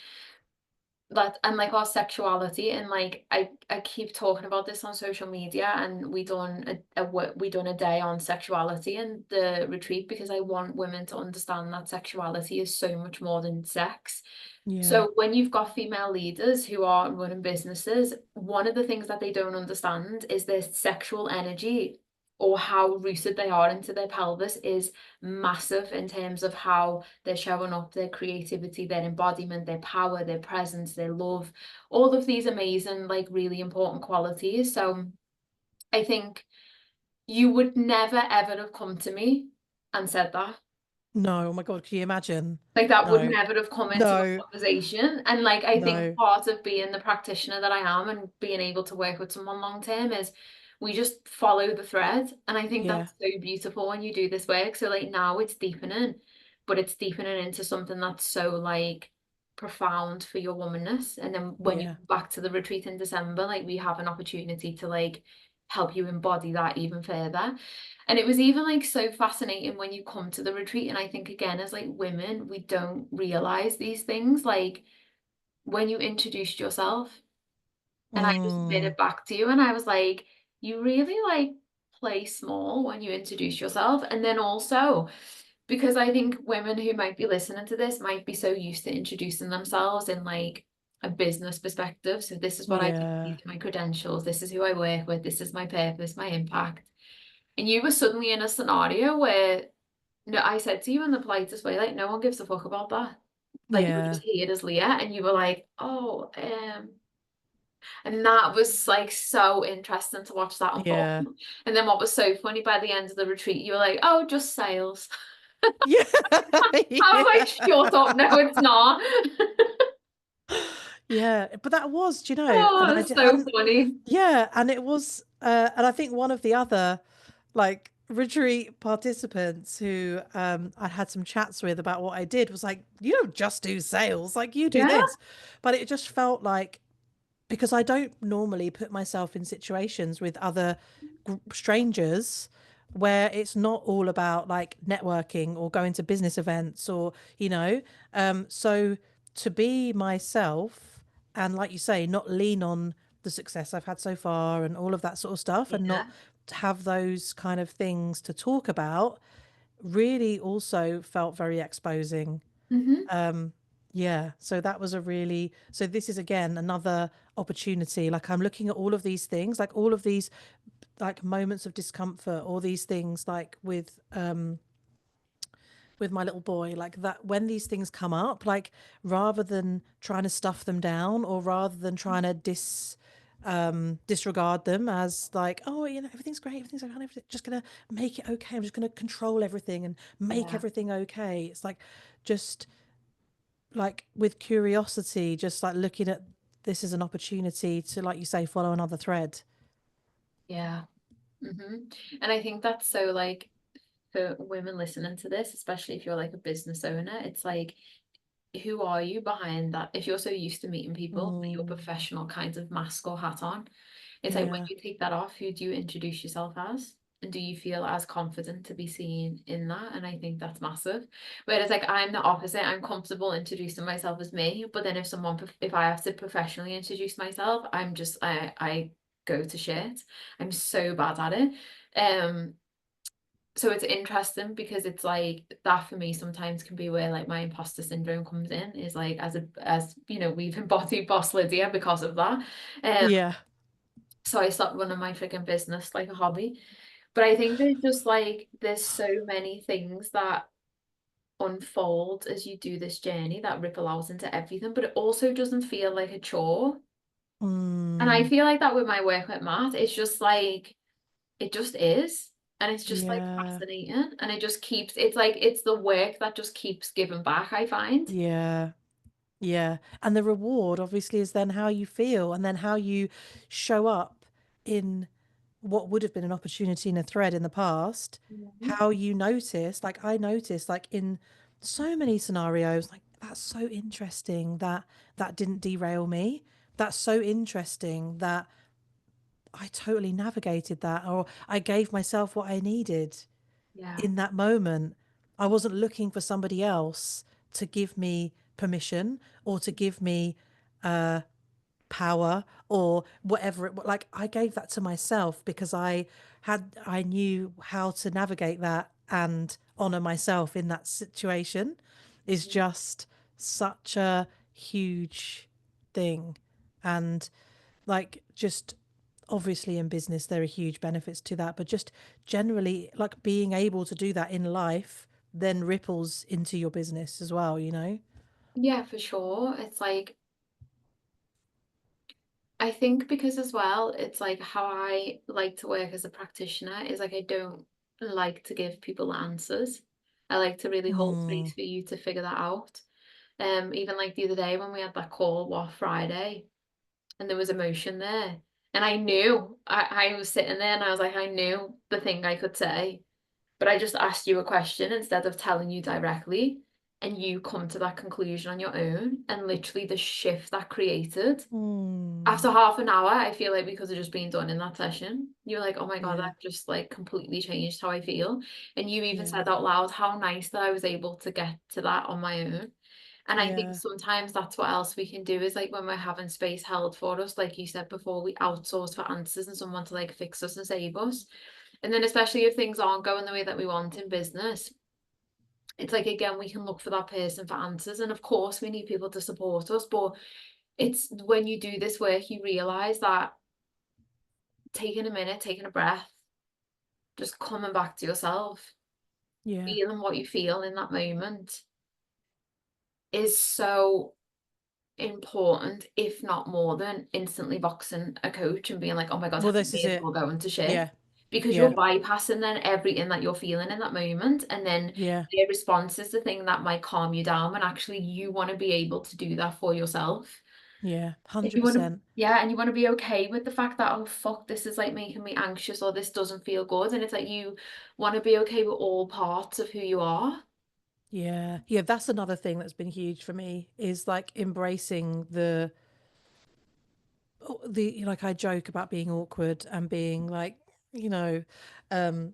that and like our sexuality, and like I keep talking about this on social media, and we done a day on sexuality in the retreat because I want women to understand that sexuality is so much more than sex. Yeah. So when you've got female leaders who are running businesses, one of the things that they don't understand is their sexual energy, or how rooted they are into their pelvis, is massive in terms of how they're showing up, their creativity, their embodiment, their power, their presence, their love, all of these amazing, like really important qualities. So I think you would never ever have come to me and said that. No, oh my God, can you imagine? Like that would No, never have come into a no, conversation. And like I think no. part of being the practitioner that I am and being able to work with someone long term is we just follow the thread. And I think Yeah, that's so beautiful when you do this work. So like now it's deepening, but it's deepening into something that's so like profound for your womanness. And then when you yeah, come back to the retreat in December, like we have an opportunity to like help you embody that even further. And it was even like so fascinating when you come to the retreat. And I think again, as like women, we don't realize these things. Like when you introduced yourself, and I just mm, it back to you, and I was like, you really like play small when you introduce yourself. And then also, because I think women who might be listening to this might be so used to introducing themselves in like a business perspective. So this is what I do, these yeah, are my credentials, this is who I work with, this is my purpose, my impact. And you were suddenly in a scenario where, no, I said to you in the politest way, like, no one gives a fuck about that. Like, you're yeah, just here as Leah, and you were like, oh, and that was like so interesting to watch that unfold. yeah, And then what was so funny by the end of the retreat, you were like, oh, just sales. yeah, I was like, yeah. shut up, no, it's not. Yeah, but that was, do you know, and Oh, I it's so hadn't, funny. yeah, and it was, and I think one of the other like retreat participants who I had some chats with about what I did was like, you don't just do sales, like you do Yeah, this, but it just felt like because I don't normally put myself in situations with other strangers where it's not all about like networking or going to business events or you know so to be myself and like you say not lean on the success I've had so far and all of that sort of stuff and not yeah. have those kind of things to talk about really also felt very exposing. Hmm. um, yeah, so that was a really, so this is again another opportunity. Like I'm looking at all of these things, like all of these like moments of discomfort, all these things like with my little boy, like that when these things come up, like rather than trying to stuff them down or rather than trying to disregard them as like, oh, you know, everything's great, everything's okay, I'm just gonna make it okay. I'm just gonna control everything and make Yeah. everything okay. It's like just like with curiosity, just like looking at this as an opportunity to, like you say, follow another thread. Yeah. Hmm. And I think that's so like for women listening to this, especially if you're like a business owner, it's like, who are you behind that? If you're so used to meeting people with your Mm, professional kind of mask or hat on, it's like when yeah, you take that off, who do you introduce yourself as? And do you feel as confident to be seen in that? And I think that's massive. Whereas like I'm the opposite. I'm comfortable introducing myself as me, but then if I have to professionally introduce myself, I go to shit. I'm so bad at it. Um so it's interesting because it's like that for me sometimes can be where like my imposter syndrome comes in, is like as you know, we've embodied boss Lydia because of that. Um Yeah. so I stopped running my freaking business like a hobby. But I think there's just like there's so many things that unfold as you do this journey that ripple out into everything, but it also doesn't feel like a chore. And I Mm, feel like that with my work with Matt. It's just like it just is. And it's just like yeah. fascinating. And it just keeps it's like it's the work that just keeps giving back, I find. Yeah. Yeah. And the reward obviously is then how you feel and then how you show up in what would have been an opportunity in a thread in the past, Mhm. how you notice, like I noticed, like in so many scenarios, like that's so interesting that that didn't derail me. That's so interesting that I totally navigated that, or I gave myself what I needed Yeah. in that moment. I wasn't looking for somebody else to give me permission or to give me power or whatever like I gave that to myself because I knew how to navigate that and honor myself in that situation is just such a huge thing. And like just obviously in business there are huge benefits to that, but just generally like being able to do that in life then ripples into your business as well, you know. Yeah, for sure. It's like I think because as well, it's like how I like to work as a practitioner is like I don't like to give people answers. I like to really hold Mm, space for you to figure that out. Even like the other day when we had that call, what, Friday, and there was emotion there. And I knew I was sitting there and I was like, I knew the thing I could say, but I just asked you a question instead of telling you directly. And you come to that conclusion on your own. And literally the shift that created mm, after half an hour, I feel like because of just being done in that session, you're like, oh my God, yeah, that just like completely changed how I feel. And you even yeah, said out loud how nice that I was able to get to that on my own. And I think yeah. sometimes that's what else we can do is like when we're having space held for us, like you said before, we outsource for answers and someone to like fix us and save us. And then especially if things aren't going the way that we want in business, it's like again, we can look for that person for answers. And of course we need people to support us, but it's when you do this work, you realize that taking a minute, taking a breath, just coming back to yourself, Yeah. feeling what you feel in that moment is so important, if not more than instantly boxing a coach and being like, oh my God, Well, I this is may as it. well go into shit. Yeah. Because Yeah. you're bypassing then everything that you're feeling in that moment. And then Yeah. their response is the thing that might calm you down. And actually, you want to be able to do that for yourself. Yeah. And you want to, 100%. yeah, and you want to be okay with the fact that, oh, fuck, this is like making me anxious or this doesn't feel good. And it's like you want to be okay with all parts of who you are. Yeah. Yeah. That's another thing that's been huge for me is like embracing the like I joke about being awkward and being like, you know,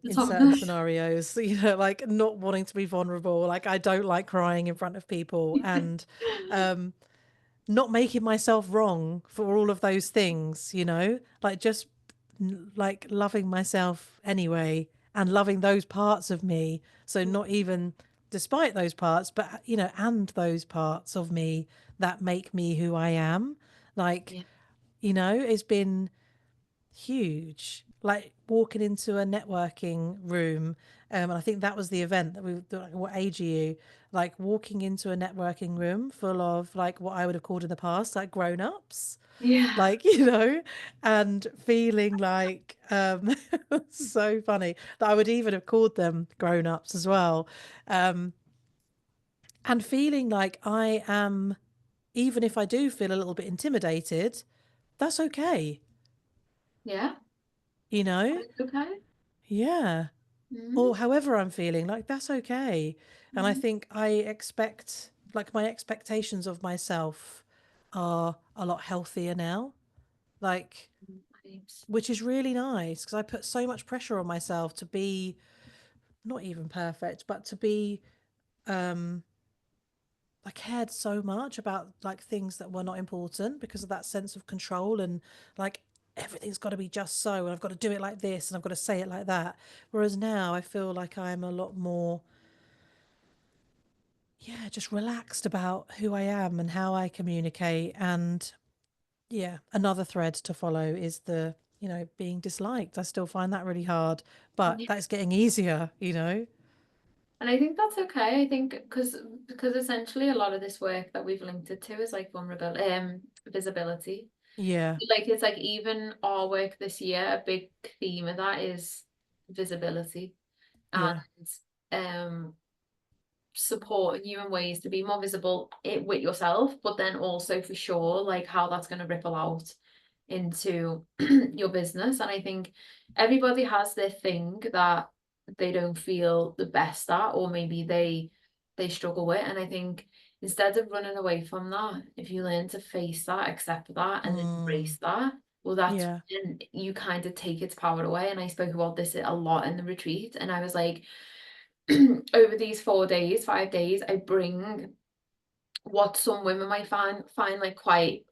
It's in not certain good. scenarios, like not wanting to be vulnerable. Like I don't like crying in front of people and um not making myself wrong for all of those things, like just like loving myself anyway and loving those parts of me. So not even despite those parts, but and those parts of me that make me who I am. Like, Yeah. it's been huge. Like walking into a networking room, and I think that was the event that like, what age are you? Like walking into a networking room full of like what I would have called in the past, like grown ups, Yeah. like, and feeling like, so funny that I would even have called them grown ups as well. Um, and feeling like I am, even if I do feel a little bit intimidated, that's okay, Yeah. you know? It's okay. Yeah. Mhm. Or however I'm feeling, like that's okay. And I Mhm. think I expect, like, my expectations of myself are a lot healthier now. Like, I which is really nice because I put so much pressure on myself to be not even perfect, but to be um I cared so much about like things that were not important because of that sense of control and like everything's got to be just so and I've got to do it like this and I've got to say it like that. Whereas now I feel like I'm a lot more, yeah, just relaxed about who I am and how I communicate. And yeah, another thread to follow is the, being disliked. I still find that really hard, but Yeah. that's getting easier. And I think that's okay. I think because essentially a lot of this work that we've linked it to is like vulnerability, visibility. Yeah, Like it's like even our work this year, a big theme of that is visibility and yeah, um supporting you in ways to be more visible with yourself, but then also for sure, like how that's going to ripple out into your business. And I think everybody has their thing that they don't feel the best at, or maybe they struggle with. And I think instead of running away from that, if you learn to face that, accept that, and mm, embrace that, well, that's yeah, when you kind of take its power away. And I spoke about this a lot in the retreat, and I was like, over these 4 days, 5 days, I bring what some women might find like quite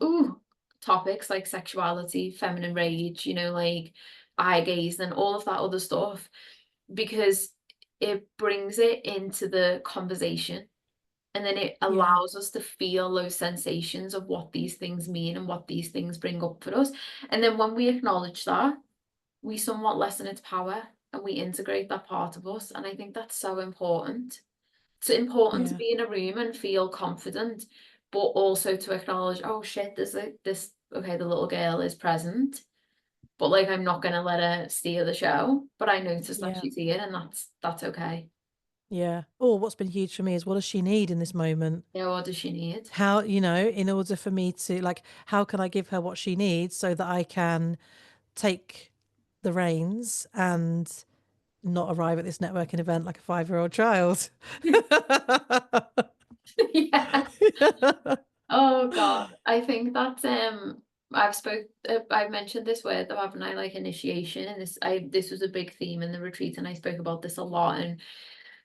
topics like sexuality, feminine rage, like eye gaze and all of that other stuff, because it brings it into the conversation. And then it yeah, allows us to feel those sensations of what these things mean and what these things bring up for us. And then when we acknowledge that, we somewhat lessen its power and we integrate that part of us. And I think that's so important. It's important to yeah, be in a room and feel confident, but also to acknowledge, oh shit, there's this, okay, the little girl is present, but like I'm not gonna let her steal the show. But I noticed that yeah. she's here and that's okay. Yeah. Or what's been huge for me is what does she need in this moment? Yeah, what does she need? How, in order for me to like, how can I give her what she needs so that I can take the reins and not arrive at this networking event like a 5-year-old child? Yeah. Oh God. I think that's I've mentioned this word though, haven't I? Like initiation. And this was a big theme in the retreat and I spoke about this a lot. And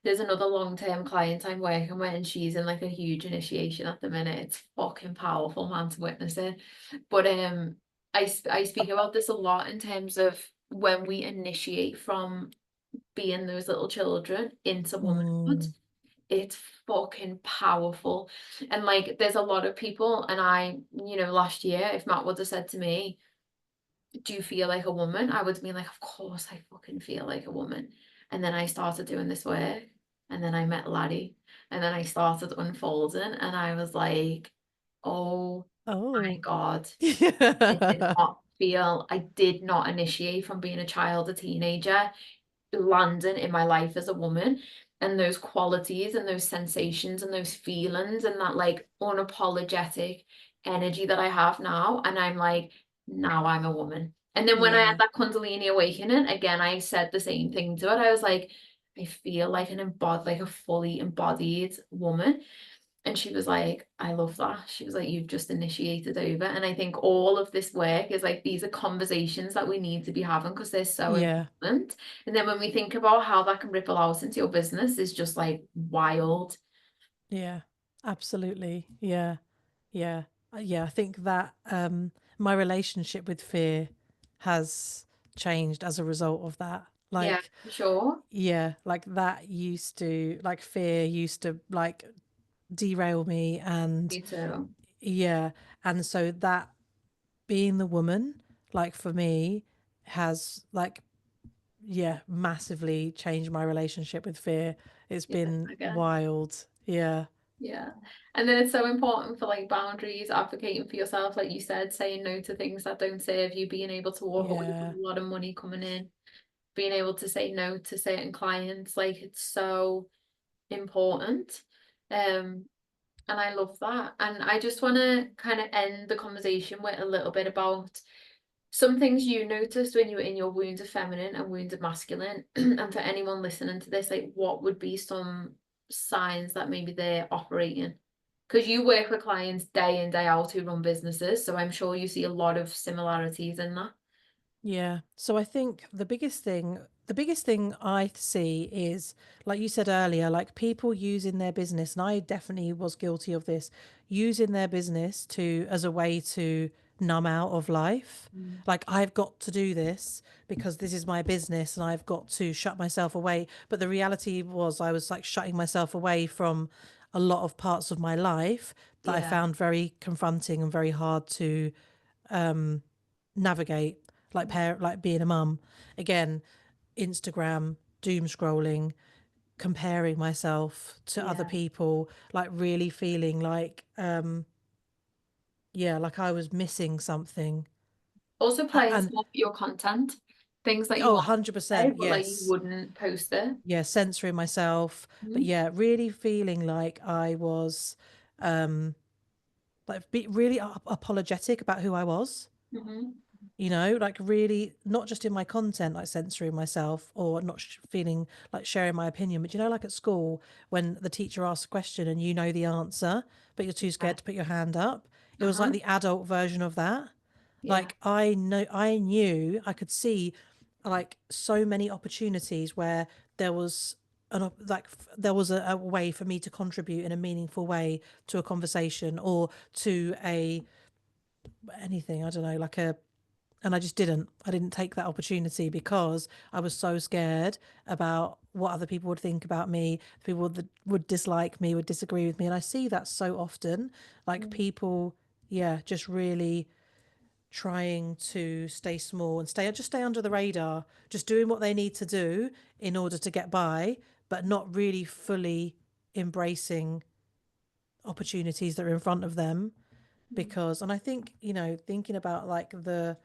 there's another long-term client I'm working with, and she's in like a huge initiation at the minute. It's fucking powerful, man, to witness it. But I speak about this a lot in terms of when we initiate from being those little children into womanhood. Mm, It's fucking powerful. And like there's a lot of people, and last year, if Matt would have said to me, do you feel like a woman? I would have been like, of course I fucking feel like a woman. And then I started doing this work, and then I met Laddie, and then I started unfolding, and I was like, oh my oh. God, Yeah. I did not initiate from being a child, a teenager, landing in my life as a woman, and those qualities and those sensations and those feelings and that like unapologetic energy that I have now. And I'm like, now I'm a woman. And then when I had Yeah. that Kundalini awakening, again, I said the same thing to it. I was like, I feel like like a fully embodied woman. And she was like, I love that. She was like, you've just initiated over. And I think all of this work is like, these are conversations that we need to be having because they're so Yeah. important. And then when we think about how that can ripple out into your business, is just like wild. Yeah. Absolutely. Yeah. Yeah. Yeah, I think that my relationship with fear has changed as a result of that. Yeah, Like, for sure. yeah, like that used to, like, fear used to like derail me. And Me too. yeah, and so that being the woman, like, for me, has like, yeah, massively changed my relationship with fear. It's Yeah, been I guess. wild. Yeah. Yeah. And then it's so important for like boundaries, advocating for yourself, like you said, saying no to things that don't serve you, being able to walk away from Yeah. a lot of money coming in, being able to say no to certain clients. Like it's so important. Um, and I love that. And I just want to kind of end the conversation with a little bit about some things you noticed when you were in your wounds of feminine and wounds of masculine. And for anyone listening to this, like what would be some signs that maybe they're operating? Because you work with clients day in, day out who run businesses. So I'm sure you see a lot of similarities in that. Yeah. So I think the biggest thing I see is, like you said earlier, like people using their business, and I definitely was guilty of this, using their business to as a way to numb out of life. Mm. Like I've got to do this because this is my business and I've got to shut myself away. But the reality was I was like shutting myself away from a lot of parts of my life that I Yeah, found very confronting and very hard to navigate, like like being a mum. Again, Instagram, doom scrolling, comparing myself to other yeah. people, like really feeling like yeah, like I was missing something. Also playing And small for your content, things that you oh, want to say, 100%, but like you yes. wouldn't post it. Yeah, censoring myself, but Mhm. yeah, really feeling like I was um really apologetic about who I was. Mhm. Like really not just in my content, like censoring myself or not feeling like sharing my opinion, but like at school when the teacher asks a question and you know the answer, but you're too Yeah. scared to put your hand up. It was like Uh-huh. the adult version of that. Yeah. Like I knew I could see like so many opportunities where there was there was a way for me to contribute in a meaningful way to a conversation or to a anything, I don't know, like a and I didn't take that opportunity because I was so scared about what other people would think about me, people that would dislike me, would disagree with me. And I see that so often, like Mm. people, yeah, just really trying to stay small and stay under the radar, just doing what they need to do in order to get by, but not really fully embracing opportunities that are in front of them. Mm. Because and I think, thinking about like the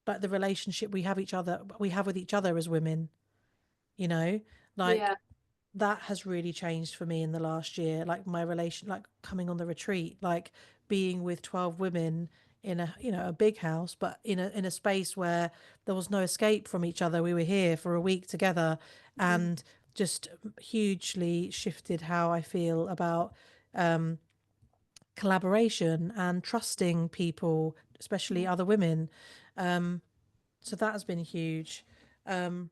relationship we have with each other as women, you know like Yeah. that has really changed for me in the last year, like my relation, like coming on the retreat, like being with 12 women in a a big house, but in a space where there was no escape from each other. We were here for a week together, Mm. and just hugely shifted how I feel about collaboration and trusting people, especially Yeah. other women. So that has been huge. Um,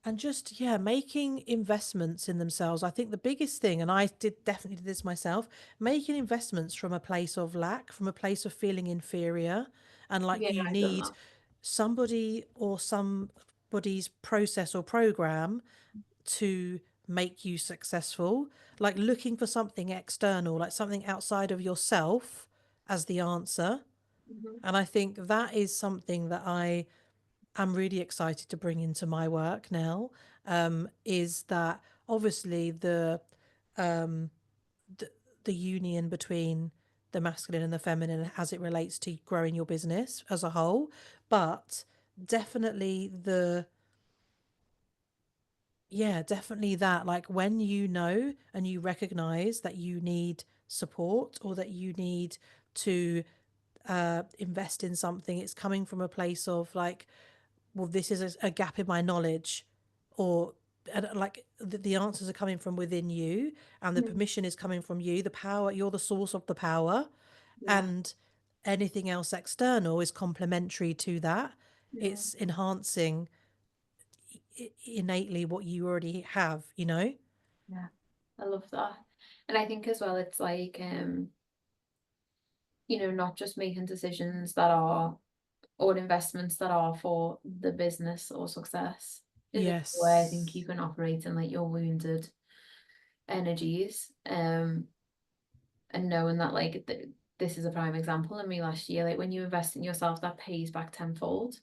and just, yeah, making investments in themselves. I think the biggest thing, and I definitely did this myself, making investments from a place of lack, from a place of feeling inferior, and like Yeah, you I've done need that. somebody or somebody's process or program to make you successful, like looking for something external, like something outside of yourself as the answer. Mhm. And I think that is something that I'm really excited to bring into my work now. Is that obviously um, the the union between the masculine and the feminine as it relates to growing your business as a whole, but definitely definitely that, like when you know and you recognize that you need support or that you need to invest in something, it's coming from a place of like, well, this is a gap in my knowledge, or like the answers are coming from within you, and the Mm. permission is coming from you. The power, you're the source of the power, Yeah. and anything else external is complementary to that. Yeah. It's enhancing innately what you already have. Yeah. I love that. And I think as well, it's like, not just making decisions that are or investments that are for the business or success is a way I think you Yes. can operate in like your wounded energies. And knowing that like this is a prime example in me last year, like when you invest in yourself, that pays back tenfold.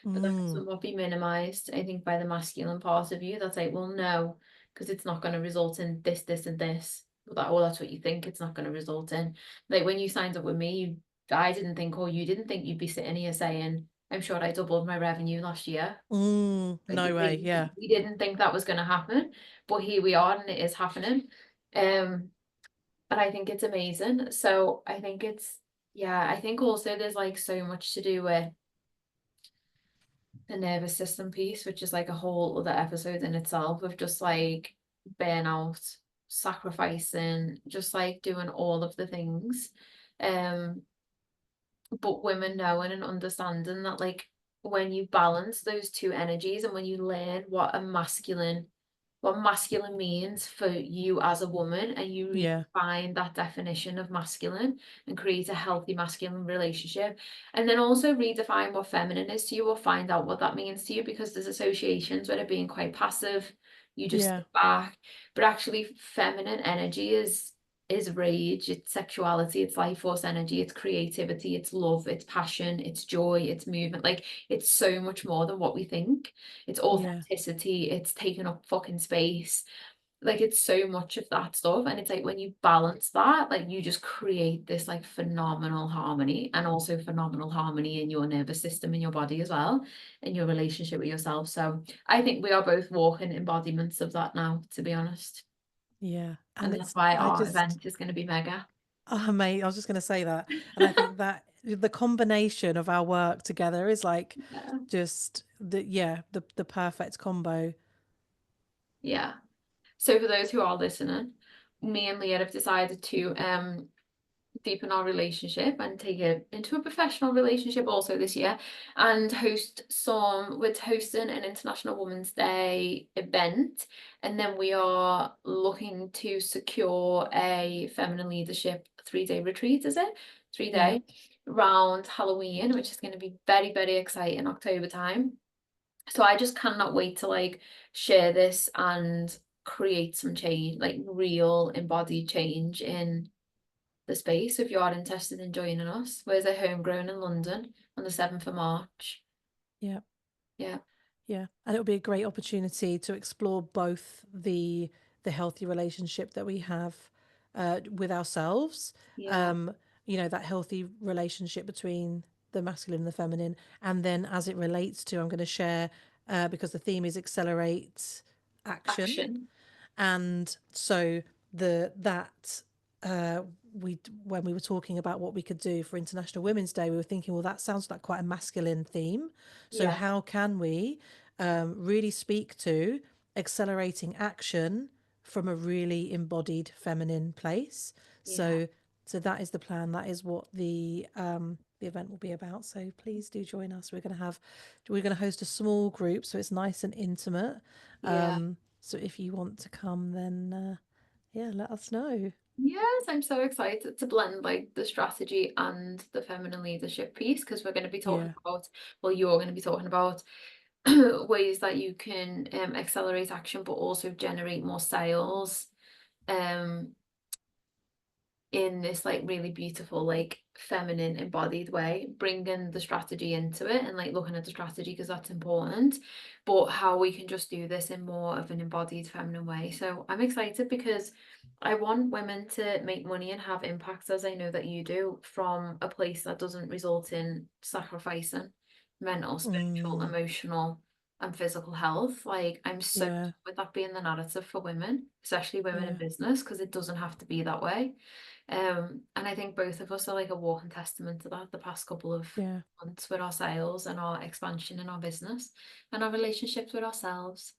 But that can Mm. somewhat be minimized, I think, by the masculine part of you that's like, well, no, because it's not going to result in this, this, and this. Well, that's what you think it's not going to result in. Like when you signed up with me, I didn't think, or you didn't think you'd be sitting here saying, I'm sure I doubled my revenue last year. No way. Yeah. We didn't think that was going to happen, but here we are, and it is happening. Um, and I think it's amazing. So I think yeah, I think also there's like so much to do with the nervous system piece, which is like a whole other episode in itself of just like burnout, sacrificing, just like doing all of the things. Um, but women knowing and understanding that like when you balance those two energies and when you learn what masculine means for you as a woman, and you Yeah. redefine that definition of masculine and create a healthy masculine relationship, and then also redefine what feminine is to you, or find out what that means to you, because there's associations where it being quite passive, you just Yeah. sit back, but actually feminine energy is rage, it's sexuality, it's life force energy, it's creativity, it's love, it's passion, it's joy, it's movement. Like it's so much more than what we think. It's Yeah. authenticity, it's taking up fucking space. Like it's so much of that stuff. And it's like when you balance that, like you just create this like phenomenal harmony, and also phenomenal harmony in your nervous system, in your body as well, in your relationship with yourself. So I think we are both walking embodiments of that now, to be honest. Yeah. And And that's it's, why I our just, event is going to be mega. oh, mate, I was just going to say that. And I think that the combination of our work together is like Yeah. just the perfect combo. Yeah. So for those who are listening, me and Leah have decided to deepen our relationship and take it into a professional relationship also this year, and we're hosting an International Women's Day event, and then we are looking to secure a feminine leadership 3-day retreat, is it? Three Yeah. day around Halloween, which is going to be very, very exciting, October time. So I just cannot wait to like share this and create some change, like real embodied change in the space. If you are interested in joining us, where's a homegrown in London on the 7th of March. Yeah. Yeah, Yeah, and it'll be a great opportunity to explore both the healthy relationship that we have with ourselves, yeah, um, that healthy relationship between the masculine and the feminine, and then as it relates to, I'm going to share because the theme is accelerate action, action. and so the that we when we were talking about what we could do for International Women's Day, we were thinking, well, that sounds like quite a masculine theme. So Yeah, how can we really speak to accelerating action from a really embodied feminine place? yeah, So that is the plan. That is what the event will be about. So please do join us. We're going to host a small group, so it's nice and intimate. yeah. So if you want to come, then yeah, let us know. Yes, I'm so excited to blend like the strategy and the feminine leadership piece, because we're going to be talking Yeah, about, well, you're going to be talking about ways that you can accelerate action, but also generate more sales. Um, in this like really beautiful like feminine embodied way, bringing the strategy into it and like looking at the strategy because that's important, but how we can just do this in more of an embodied feminine way. So I'm excited because I want women to make money and have impact, as I know that you do, from a place that doesn't result in sacrificing mental, spiritual, mm, emotional and physical health. Like I'm so yeah, with that being the narrative for women, especially women in yeah, business, because it doesn't have to be that way. And I think both of us are like a walking testament to that the past couple of yeah, months with our sales and our expansion in our business and our relationships with ourselves.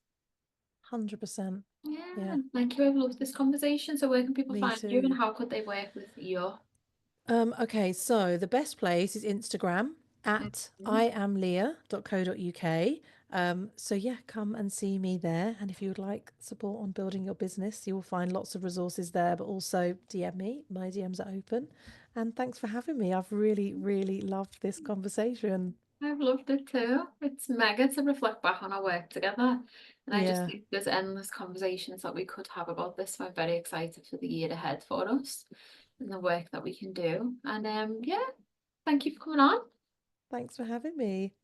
100%. Yeah, Yeah, thank you. I've loved this conversation. So where can people me find you and too. how could they work with you? Okay, so the best place is Instagram at Mhm. iamleah.co.uk. So yeah, come and see me there. And if you would like support on building your business, you will find lots of resources there, but also DM me. My DMs are open. And thanks for having me. I've really, really loved this conversation. I've loved it too. It's mega to reflect back on our work together. And I just Yeah, think there's endless conversations that we could have about this. So I'm very excited for the year ahead for us and the work that we can do. And yeah, thank you for coming on. thanks for having me.